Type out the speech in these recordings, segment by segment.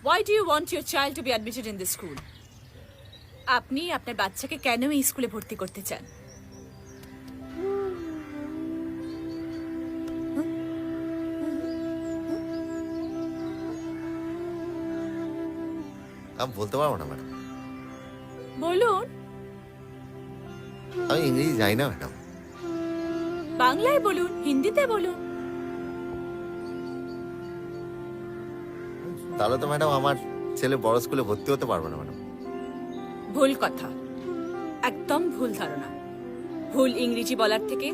Why do you want your child to be admitted in this school? আপনি আপনার বাচ্চাকে কেন এই স্কুলে ভর্তি করতে চান? আমি বলতে পারবো না ম্যাডাম। বলুন। আমি ইংরেজি জানি না ম্যাডাম। বাংলায় বলুন, হিন্দিতে বলুন। তাহলে তো ম্যাডাম আমার ছেলে বড় স্কুলে ভর্তি হতে পারবে না ম্যাডাম। ভুল কথা, একদম ভুল ধারণা। ভুল ইংরেজি বলার থেকে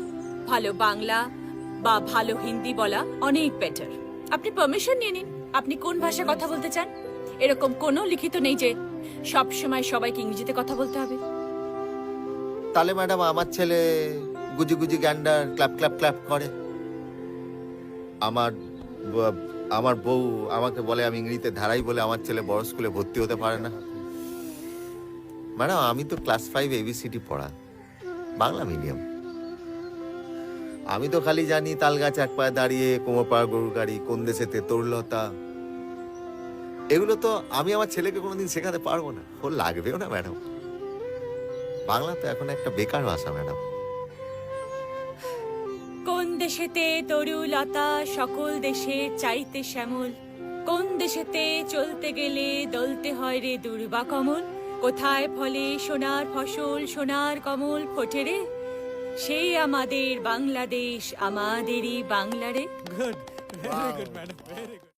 ভালো বাংলা বা ভালো হিন্দি বলা অনেক বেটার। আপনি পারমিশন নিয়ে নিন, আপনি কোন ভাষায় কথা বলতে চান। এরকম কোনো লিখিত নেই যে সব সময় সবাইকে ইংরেজিতে কথা বলতে হবে। তাহলে ম্যাডাম আমার ছেলে গুজি গুজি গ্যান্ডার ক্ল্যাপ ক্ল্যাপ ক্ল্যাপ করে। আমার বউ আমাকে বলে আমি ইংরেজিতে ধারাই বলে আমার ছেলে বড় স্কুলে ভর্তি হতে পারে না। ম্যাডাম আমি তো ক্লাস 5 ABCD পড়া, বাংলা মিডিয়াম। আমি তো খালি জানি তাল গাছ এক পায়ে দাঁড়িয়ে, কোমর পাড়া গরুর গাড়ি, কোন দেশে তরুলতা। এগুলো তো আমি আমার ছেলেকে কোনোদিন শেখাতে পারবো না, ওর লাগবেও না ম্যাডাম। বাংলা তো এখন একটা বেকার ভাষা ম্যাডাম। কোন দেশেতে তরুলতা সকল দেশে চাইতে শ্যামল, কোন দেশেতে চলতে গেলে দলতে হয় রে দুর্বা কমল, কোথায় ফলে সোনার ফসল সোনার কমল ফোটে রে, সেই আমাদের বাংলাদেশ আমাদেরই বাংলা রে। Good. Very good, madam. Very good.